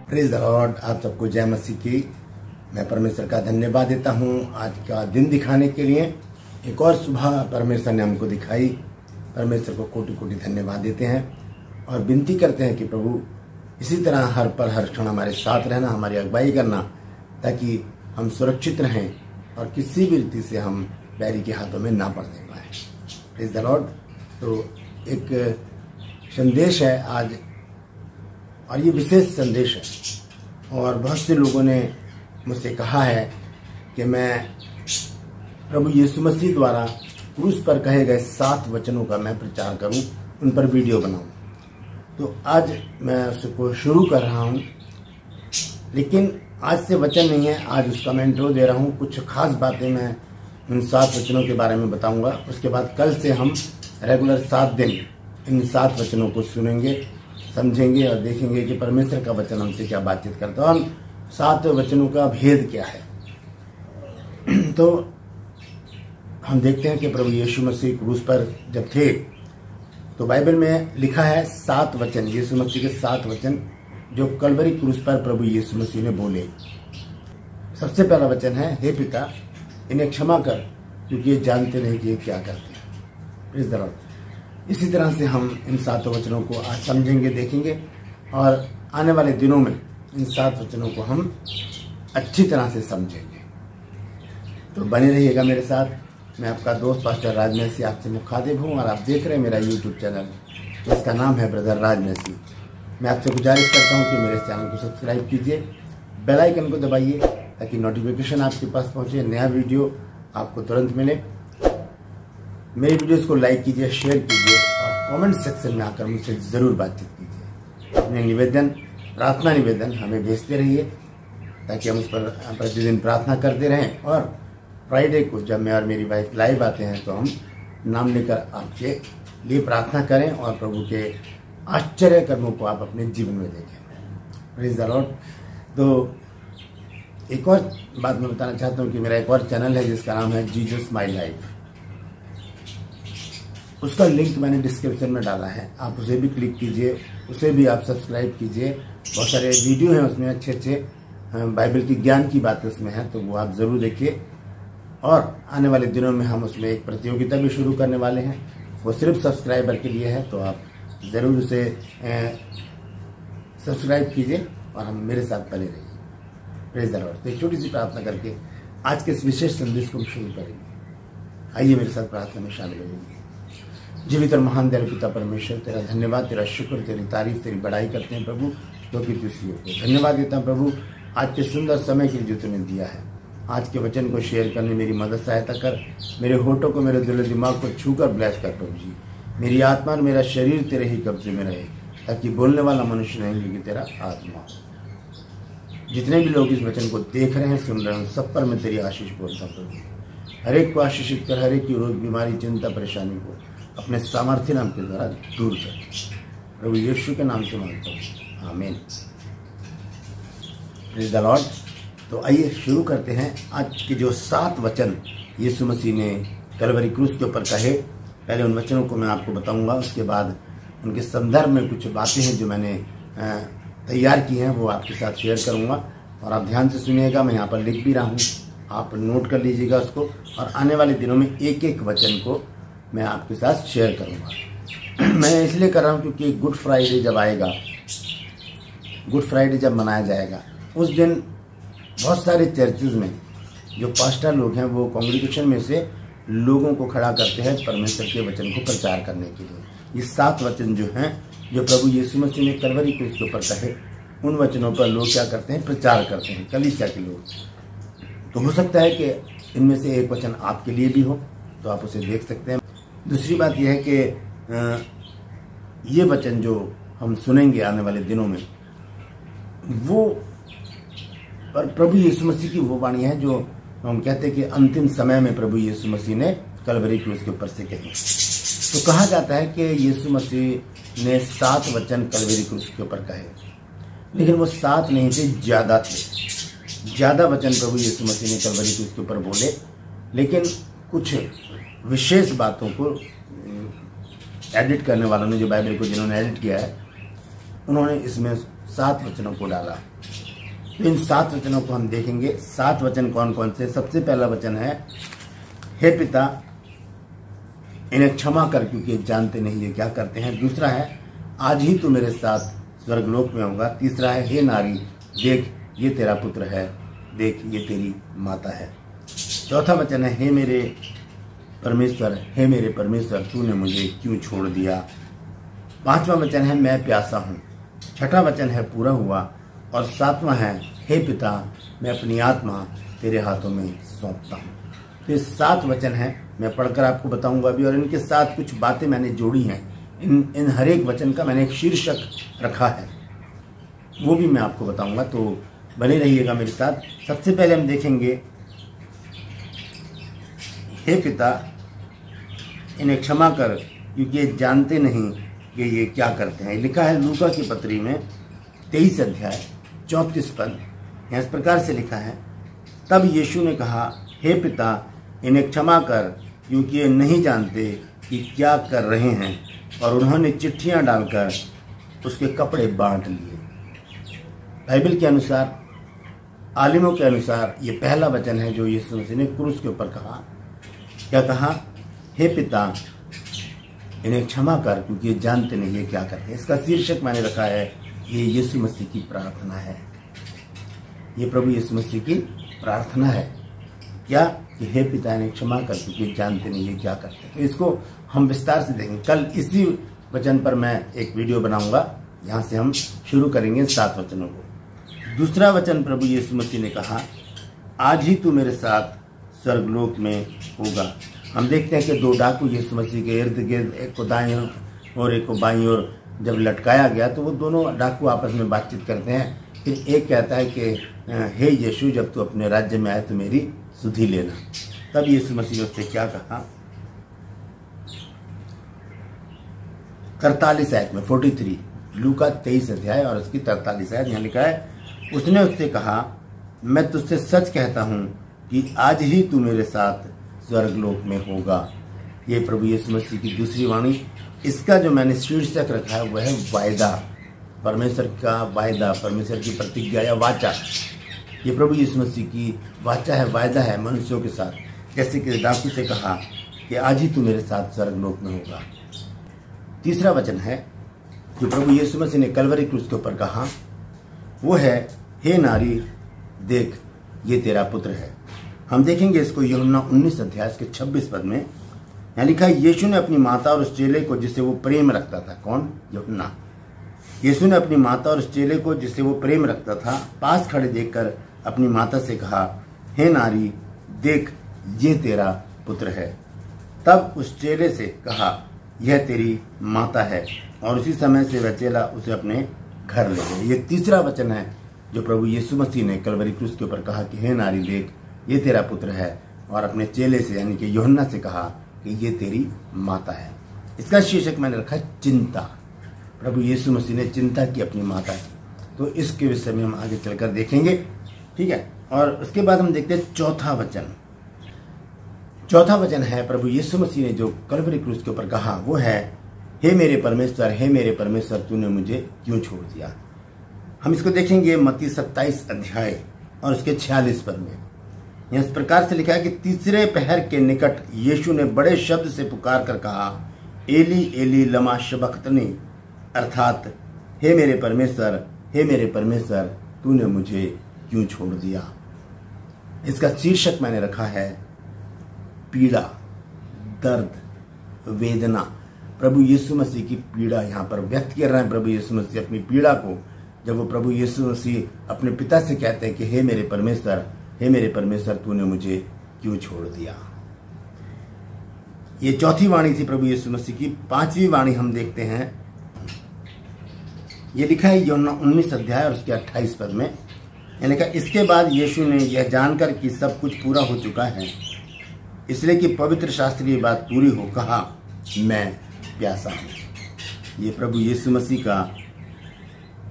Praise the Lord. आप सबको जय मसीह की। मैं परमेश्वर का धन्यवाद देता हूँ आज का दिन दिखाने के लिए। एक और सुबह परमेश्वर ने हमको दिखाई। परमेश्वर को कोटि कोटि धन्यवाद देते हैं और विनती करते हैं कि प्रभु इसी तरह हर पल हर क्षण हमारे साथ रहना, हमारी अगुवाई करना, ताकि हम सुरक्षित रहें और किसी भी रीति से हम बैरी के हाथों में ना पड़ने पाए। Praise the Lord. तो एक संदेश है आज, और ये विशेष संदेश है। और बहुत से लोगों ने मुझसे कहा है कि मैं प्रभु यीशु मसीह द्वारा क्रूस पर कहे गए 7 वचनों का मैं प्रचार करूं, उन पर वीडियो बनाऊं। तो आज मैं उसको शुरू कर रहा हूं, लेकिन आज से वचन नहीं है, आज उसका मैं इंट्रो दे रहा हूं। कुछ खास बातें मैं उन 7 वचनों के बारे में बताऊंगा। उसके बाद कल से हम रेगुलर 7 दिन इन 7 वचनों को सुनेंगे, समझेंगे और देखेंगे कि परमेश्वर का वचन हमसे क्या बातचीत करता है और 7 वचनों का भेद क्या है। तो हम देखते हैं कि प्रभु यीशु मसीह क्रूस पर जब थे तो बाइबल में लिखा है 7 वचन, यीशु मसीह के 7 वचन जो कलवरी क्रूस पर प्रभु यीशु मसीह ने बोले। सबसे पहला वचन है, हे पिता इन्हें क्षमा कर क्योंकि ये जानते नहीं कि ये क्या करते हैं। Praise the Lord. इसी तरह से हम इन 7 वचनों को आज समझेंगे, देखेंगे और आने वाले दिनों में इन 7 वचनों को हम अच्छी तरह से समझेंगे। तो बने रहिएगा मेरे साथ। मैं आपका दोस्त पास्टर राज मैसी आपसे मुखातिब हूँ और आप देख रहे हैं मेरा यूट्यूब चैनल जिसका नाम है ब्रदर राज मैसी। मैं आपसे गुजारिश करता हूँ कि मेरे चैनल को सब्सक्राइब कीजिए, बेल आइकन को दबाइए ताकि नोटिफिकेशन आपके पास पहुँचे, नया वीडियो आपको तुरंत मिले। मेरी वीडियोस को लाइक कीजिए, शेयर कीजिए और कमेंट सेक्शन में आकर मुझसे ज़रूर बातचीत कीजिए। अपने निवेदन, प्रार्थना निवेदन हमें भेजते रहिए ताकि हम उस पर प्रतिदिन प्रार्थना करते रहें। और फ्राइडे को जब मैं और मेरी वाइफ लाइव आते हैं तो हम नाम लेकर आपके लिए प्रार्थना करें और प्रभु के आश्चर्य कर्मों को आप अपने जीवन में देखें। Praise the Lord. तो एक और बात मैं बताना चाहता हूँ कि मेरा एक और चैनल है जिसका नाम है जीसस माई लाइफ। उसका लिंक मैंने डिस्क्रिप्शन में डाला है, आप उसे भी क्लिक कीजिए, उसे भी आप सब्सक्राइब कीजिए। बहुत सारे वीडियो हैं उसमें, अच्छे अच्छे बाइबल की ज्ञान की बातें उसमें हैं, तो वो आप ज़रूर देखिए। और आने वाले दिनों में हम उसमें एक प्रतियोगिता भी शुरू करने वाले हैं, वो सिर्फ सब्सक्राइबर के लिए है, तो आप ज़रूर उसे सब्सक्राइब कीजिए और हम मेरे साथ बने रहिए। Praise the Lord. तो एक छोटी सी प्रार्थना करके आज के इस विशेष संदेश को हम शुरू करेंगे। आइए मेरे साथ प्रार्थना में शामिल होंगे। जीवित और महान दयालु पिता परमेश्वर, तेरा धन्यवाद, तेरा शुक्र, तेरी तारीफ, तेरी बड़ाई करते हैं प्रभु, क्योंकि तू सी हो। धन्यवाद देता हूँ प्रभु आज के सुंदर समय के लिए जो तूने दिया है। आज के वचन को शेयर करने मेरी मदद सहायता कर, मेरे होठों को, मेरे दिल दिमाग को छूकर ब्लेस कर प्रभु जी। मेरी आत्मा और मेरा शरीर तेरे ही कब्जे में रहे, ताकि बोलने वाला मनुष्य नहीं लेकिन तेरा आत्मा। जितने भी लोग इस वचन को देख रहे हैं, सुन रहे हैं, सब पर मैं तेरी आशीष बोलता हूँ प्रभु। हर एक को आशीषित कर, हर एक की रोग, बीमारी, चिंता, परेशानी को अपने सामर्थ्य नाम के द्वारा दूर कर। प्रभु यीशु के नाम से मांगता हूँ, आमीन। Praise the Lord. तो आइए शुरू करते हैं आज के जो 7 वचन यीशु मसीह ने कलवरी क्रूस के ऊपर कहे। पहले उन वचनों को मैं आपको बताऊंगा, उसके बाद उनके संदर्भ में कुछ बातें हैं जो मैंने तैयार की हैं वो आपके साथ शेयर करूंगा और आप ध्यान से सुनिएगा। मैं यहाँ पर लिख भी रहा हूँ, आप नोट कर लीजिएगा उसको, और आने वाले दिनों में एक एक वचन को मैं आपके साथ शेयर करूंगा। मैं इसलिए कर रहा हूँ क्योंकि गुड फ्राइडे जब आएगा, गुड फ्राइडे जब मनाया जाएगा, उस दिन बहुत सारे चर्चेज में जो पास्टर लोग हैं वो कॉन्ग्रीगेशन में से लोगों को खड़ा करते हैं परमेश्वर के वचन को प्रचार करने के लिए। ये 7 वचन जो हैं, जो प्रभु यीशु मसीह ने कलवरी क्रूस के ऊपर कहे, उन वचनों पर लोग क्या करते हैं, प्रचार करते हैं, कलीसिया के लोग। तो हो सकता है कि इनमें से एक वचन आपके लिए भी हो, तो आप उसे देख सकते हैं। दूसरी बात यह है कि ये वचन जो हम सुनेंगे आने वाले दिनों में, वो पर प्रभु यीशु मसीह की वो वाणी है जो हम कहते हैं कि अंतिम समय में प्रभु यीशु मसीह ने कलवरी क्रूस के ऊपर से कही। तो कहा जाता है कि यीशु मसीह ने 7 वचन कलवरी क्रूस के ऊपर कहे, लेकिन वो 7 नहीं थे, ज़्यादा थे। ज़्यादा वचन प्रभु यीशु मसीह ने कलवरी क्रूस के ऊपर बोले, लेकिन कुछ विशेष बातों को एडिट करने वालों ने, जो बाइबल को जिन्होंने एडिट किया है, उन्होंने इसमें 7 वचनों को डाला। तो इन 7 वचनों को हम देखेंगे। 7 वचन कौन कौन से? सबसे पहला वचन है, हे पिता इन्हें क्षमा कर क्योंकि ये जानते नहीं ये क्या करते हैं। दूसरा है, आज ही तू मेरे साथ स्वर्गलोक में होगा। तीसरा है, हे नारी देख ये तेरा पुत्र है, देख ये तेरी माता है। चौथा वचन है, हे मेरे परमेश्वर तूने मुझे क्यों छोड़ दिया। 5वां वचन है, मैं प्यासा हूँ। 6ठा वचन है, पूरा हुआ। और 7वां है, हे पिता मैं अपनी आत्मा तेरे हाथों में सौंपता हूँ। तो ये 7 वचन हैं, मैं पढ़कर आपको बताऊंगा अभी। और इनके साथ कुछ बातें मैंने जोड़ी हैं। इन हर एक वचन का मैंने एक शीर्षक रखा है, वो भी मैं आपको बताऊंगा, तो बने रहिएगा मेरे साथ। सबसे पहले हम देखेंगे, हे पिता इन्हें क्षमा कर क्योंकि ये जानते नहीं कि ये क्या करते हैं। लिखा है लूका की पत्री में 23 अध्याय 34 पद। यहाँ इस प्रकार से लिखा है, तब यीशु ने कहा, हे पिता इन्हें क्षमा कर क्योंकि ये नहीं जानते कि क्या कर रहे हैं। और उन्होंने चिट्ठियां डालकर उसके कपड़े बांट लिए। बाइबल के अनुसार, आलिमों के अनुसार, ये पहला वचन है जो यीशु मसीह ने क्रूस के ऊपर कहा। क्या कहा? हे पिता इन्हें क्षमा कर क्योंकि ये जानते नहीं ये क्या करते हैं। इसका शीर्षक मैंने रखा है, ये यीशु मसीह की प्रार्थना है। ये प्रभु यीशु मसीह की प्रार्थना है। क्या? कि हे पिता इन्हें क्षमा कर क्योंकि जानते नहीं ये क्या करते हैं। तो इसको हम विस्तार से देखेंगे। कल इसी वचन पर मैं एक वीडियो बनाऊंगा, यहाँ से हम शुरू करेंगे 7 वचनों को। दूसरा वचन प्रभु यीशु मसीह ने कहा, आज ही तू मेरे साथ स्वर्गलोक में होगा। हम देखते हैं कि 2 डाकू यीशु मसीह के इर्द गिर्द, एक को दाईं और एक को बाईं ओर जब लटकाया गया, तो वो दोनों डाकू आपस में बातचीत करते हैं। फिर एक कहता है कि हे यीशु जब तू अपने राज्य में आए तो मेरी सुधि लेना। तब यीशु मसीह ने उससे क्या कहा? 43 आयत में, 43 लूका 23 अध्याय और उसकी 43 आयत, यहाँ लिखा है, उसने उससे कहा, मैं तुझसे सच कहता हूँ कि आज ही तू मेरे साथ स्वर्गलोक में होगा। ये प्रभु यीशु मसीह की दूसरी वाणी। इसका जो मैंने शीर्षक रखा है वह है वायदा, परमेश्वर का वायदा, परमेश्वर की प्रतिज्ञा या वाचा। ये प्रभु यीशु मसीह की वाचा है, वायदा है मनुष्यों के साथ। जैसे कि डाकू से कहा कि आज ही तू मेरे साथ स्वर्गलोक में होगा। तीसरा वचन है जो प्रभु यीशु मसीह ने कलवरी क्रूस के ऊपर कहा, वो है, हे नारी देख ये तेरा पुत्र है। हम देखेंगे इसको यूहन्ना 19 अध्याय के 26 पद में। यहाँ लिखा है, यीशु ने अपनी माता और उस चेले को जिसे वो प्रेम रखता था। कौन? यूहन्ना। यीशु ने अपनी माता और उस चेले को जिसे वो प्रेम रखता था पास खड़े देखकर अपनी माता से कहा, हे नारी देख ये तेरा पुत्र है। तब उस चेले से कहा, यह तेरी माता है। और उसी समय से वह चेला उसे अपने घर ले गया। ये तीसरा वचन है जो प्रभु यीशु मसीह ने कलवरी क्रूस के ऊपर कहा कि हे नारी देख ये तेरा पुत्र है। और अपने चेले से यानी कि यूहन्ना से कहा कि ये तेरी माता है। इसका शीर्षक मैंने रखा है चिंता। प्रभु यीशु मसीह ने चिंता की अपनी माता की। तो इसके विषय में हम आगे चलकर देखेंगे, ठीक है। और उसके बाद हम देखते हैं चौथा वचन। चौथा वचन है प्रभु यीशु मसीह ने जो कलवरी क्रूस के ऊपर कहा, वो है, हे मेरे परमेश्वर तूने मुझे क्यों छोड़ दिया। हम इसको देखेंगे मत्ती 27 अध्याय और उसके 46 पद में। यह इस प्रकार से लिखा है कि तीसरे पहर के निकट यीशु ने बड़े शब्द से पुकार कर कहा, एली एली लमा शबक्तनी, अर्थात हे मेरे परमेश्वर तूने मुझे क्यों छोड़ दिया। इसका शीर्षक मैंने रखा है पीड़ा, दर्द, वेदना। प्रभु यीशु मसीह की पीड़ा यहाँ पर व्यक्त कर रहे हैं। प्रभु यीशु मसीह अपनी पीड़ा को, जब वो प्रभु यीशु मसीह अपने पिता से कहते हैं कि हे मेरे परमेश्वर तूने मुझे क्यों छोड़ दिया। ये चौथी वाणी थी प्रभु यीशु मसीह की। 5वीं वाणी हम देखते हैं। ये लिखा है यूहन्ना 19 अध्याय और उसके 28 पद में। यानी कि इसके बाद यीशु ने यह जानकर कि सब कुछ पूरा हो चुका है, इसलिए कि पवित्र शास्त्र ये बात पूरी हो, कहा, मैं प्यासा हूं। ये प्रभु यीशु मसीह का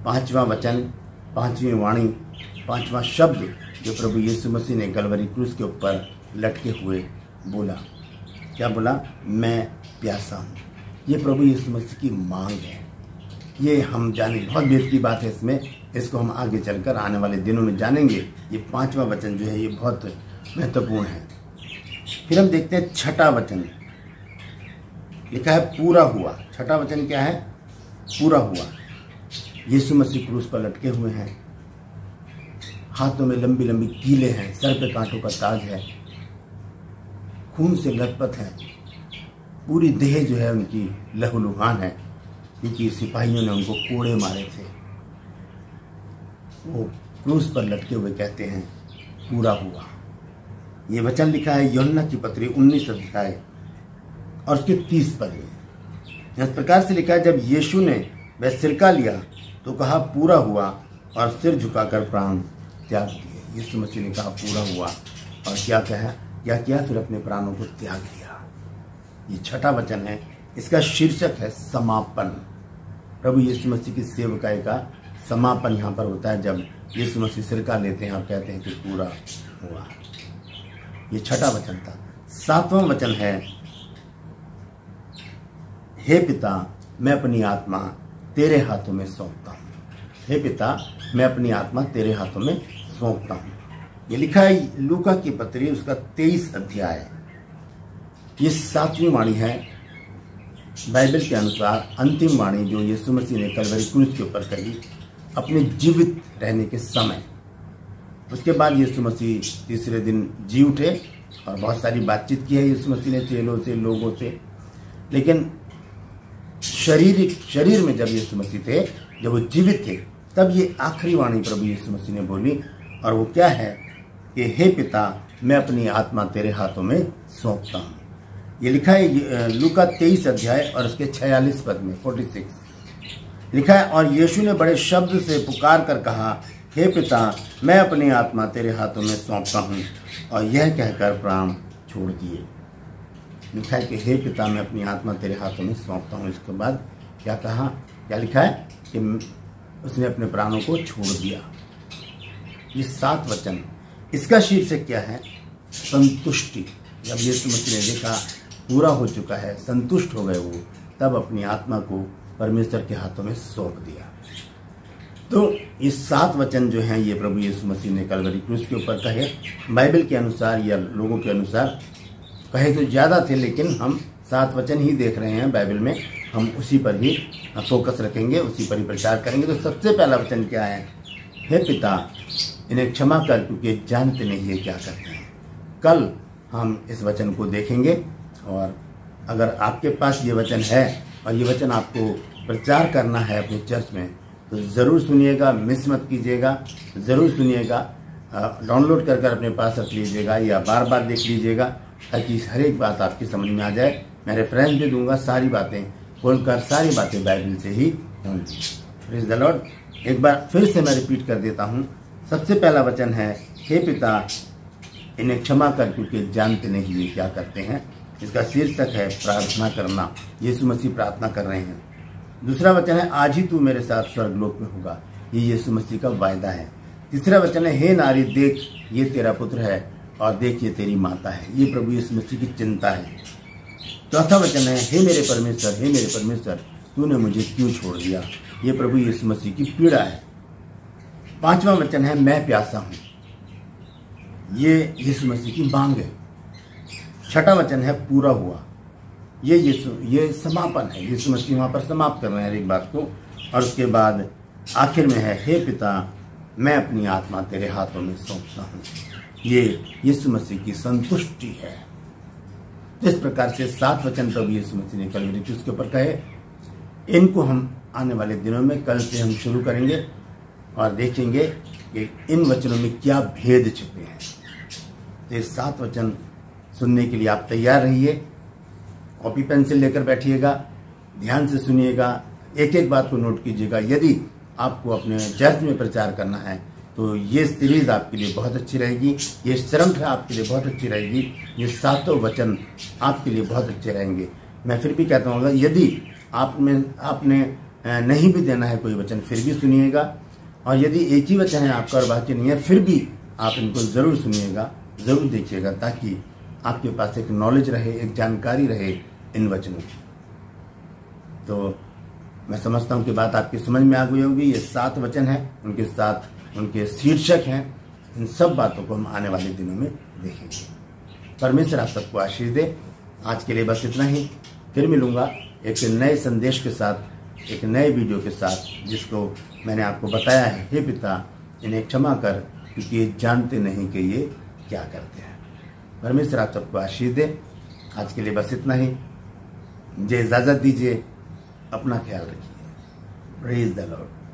5वां वचन, 5वीं वाणी, 5वां शब्द जो प्रभु यीशु मसीह ने कलवरी क्रूस के ऊपर लटके हुए बोला। क्या बोला? मैं प्यासा हूं। ये प्रभु यीशु मसीह की मांग है। ये हम जाने बहुत भेद की बात है इसमें, इसको हम आगे चलकर आने वाले दिनों में जानेंगे। ये 5वां वचन जो है ये बहुत महत्वपूर्ण है। फिर हम देखते हैं 6ठा वचन, लिखा है पूरा हुआ। 6ठा वचन क्या है? पूरा हुआ। यीशु मसीह क्रूस पर लटके हुए हैं, हाथों में लंबी लंबी कीलें हैं, सर पे कांटों का ताज है, खून से लथपथ है, पूरी देह जो है उनकी लहूलुहान है, क्योंकि सिपाहियों ने उनको कोड़े मारे थे। वो क्रूस पर लटके हुए कहते हैं पूरा हुआ। ये वचन लिखा है यूहन्ना की पत्री 19 अध्याय और उसके 30 पद में। इस प्रकार से लिखा है, जब यीशु ने वह सिरका लिया तो कहा पूरा हुआ, और सिर झुकाकर प्राण त्याग दिए। यीशु मसीह ने कहा पूरा हुआ, और क्या कहा, क्या किया? फिर अपने प्राणों को त्याग दिया। ये 6ठा वचन है, इसका शीर्षक है समापन। प्रभु यीशु मसीह की सेवकाई का समापन यहाँ पर होता है जब यीशु मसीह सिरका लेते हैं और कहते हैं कि पूरा हुआ। ये 6ठा वचन था। 7वां वचन है, हे पिता मैं अपनी आत्मा तेरे हाथों में सौंपता हूँ। हे पिता मैं अपनी आत्मा तेरे हाथों में सौंपता हूँ। ये लिखा है लूका की पत्री उसका 23 अध्याय। ये 7वीं वाणी है बाइबल के अनुसार, अंतिम वाणी जो यीशु मसीह ने कलवरी क्रूस के ऊपर कही अपने जीवित रहने के समय। उसके बाद यीशु मसीह तीसरे दिन जी उठे और बहुत सारी बातचीत की है यीशु मसीह ने चेलों से, लोगों से। लेकिन शरीर में जब यीशु मसीह थे, जब वो जीवित थे, तब ये आखिरी वाणी प्रभु यीशु मसीह ने बोली, और वो क्या है कि हे पिता मैं अपनी आत्मा तेरे हाथों में सौंपता हूँ। ये लिखा है लूका 23 अध्याय और उसके 46 पद में 46 लिखा है, और यीशु ने बड़े शब्द से पुकार कर कहा, हे पिता मैं अपनी आत्मा तेरे हाथों में सौंपता हूँ, और यह कहकर प्राण छोड़ दिए। लिखा है कि हे पिता मैं अपनी आत्मा तेरे हाथों में सौंपता हूँ। इसके बाद क्या कहा, क्या लिखा है कि उसने अपने प्राणों को छोड़ दिया। ये 7 वचन, इसका शीर्षक क्या है? संतुष्टि। जब यीशु मसीह ने देखा पूरा हो चुका है, संतुष्ट हो गए वो, तब अपनी आत्मा को परमेश्वर के हाथों में सौंप दिया। तो ये 7 वचन जो हैं ये प्रभु यीशु मसीह ने कलवरी क्रूस के ऊपर कहे। बाइबल के अनुसार या लोगों के अनुसार कहे तो ज़्यादा थे, लेकिन हम 7 वचन ही देख रहे हैं बाइबल में, हम उसी पर ही फोकस रखेंगे, उसी पर ही प्रचार करेंगे। तो सबसे पहला वचन क्या है? हे पिता इन्हें क्षमा कर, क्योंकि जानते नहीं ये क्या करते हैं। कल हम इस वचन को देखेंगे, और अगर आपके पास ये वचन है और ये वचन आपको प्रचार करना है अपने चर्च में, तो ज़रूर सुनिएगा, मिस मत कीजिएगा, ज़रूर सुनिएगा। डाउनलोड कर अपने पास रख लीजिएगा या बार बार देख लीजिएगा, ताकि हर एक बात आपकी समझ में आ जाए। मैं रेफरेंस भी दूंगा, सारी बातें खोलकर, सारी बातें बाइबल से ही होंगी। Praise the Lord. एक बार फिर से मैं रिपीट कर देता हूँ। सबसे पहला वचन है, हे पिता इन्हें क्षमा कर, क्योंकि जानते नहीं ये क्या करते हैं। इसका शीर्षक है प्रार्थना करना। यीशु मसीह प्रार्थना कर रहे हैं। दूसरा वचन है, आज ही तू मेरे साथ स्वर्गलोक में होगा। ये यीशु मसीह का वायदा है। तीसरा वचन है, हे नारी देख ये तेरा पुत्र है, और देख ये तेरी माता है। ये प्रभु यीशु मसीह की चिंता है। चौथा वचन है, हे मेरे परमेश्वर, हे मेरे परमेश्वर तूने मुझे क्यों छोड़ दिया। ये प्रभु यीशु मसीह की पीड़ा है। पांचवा वचन है, मैं प्यासा हूं। ये यीशु मसीह की मांग है। छठा वचन है, पूरा हुआ। ये समापन है। यीशु मसीह वहां पर समाप्त कर रहे हैं एक बात को। और उसके बाद आखिर में है, हे पिता मैं अपनी आत्मा तेरे हाथों में सौंपता हूँ। ये यीशु मसीह की संतुष्टि है। इस प्रकार से 7 वचन प्रभु यीशु मसीह ने कलवरी क्रूस के ऊपर कहे। इनको हम आने वाले दिनों में, कल से हम शुरू करेंगे और देखेंगे कि इन वचनों में क्या भेद छिपे हैं। तो ये 7 वचन सुनने के लिए आप तैयार रहिए। कॉपी पेंसिल लेकर बैठिएगा, ध्यान से सुनिएगा, एक एक बात को नोट कीजिएगा। यदि आपको अपने चर्च में प्रचार करना है तो ये सीरीज आपके लिए बहुत अच्छी रहेगी। ये श्रृंखला आपके लिए बहुत अच्छी रहेगी। ये 7 वचन आपके लिए बहुत अच्छे रहेंगे। मैं फिर भी कहता हूँ, यदि आपने नहीं भी देना है कोई वचन, फिर भी सुनिएगा। और यदि एक ही वचन है आपका और बाकी नहीं है, फिर भी आप इनको ज़रूर सुनिएगा, ज़रूर देखिएगा, ताकि आपके पास एक नॉलेज रहे, एक जानकारी रहे इन वचनों की। तो मैं समझता हूं कि बात आपकी समझ में आ गई होगी। ये 7 वचन है, उनके साथ उनके शीर्षक हैं। इन सब बातों को हम आने वाले दिनों में देखेंगे। परमेश्वर आप सबको आशीष दे। आज के लिए बस इतना ही। फिर मिलूंगा एक नए संदेश के साथ, एक नए वीडियो के साथ, जिसको मैंने आपको बताया है, हे पिता इन्हें क्षमा कर, क्योंकि ये जानते नहीं कि ये क्या करते हैं। परमेश्वर आप सबको आशीष दे। आज के लिए बस इतना ही। मुझे इजाजत दीजिए। अपना ख्याल रखिए। Praise the Lord.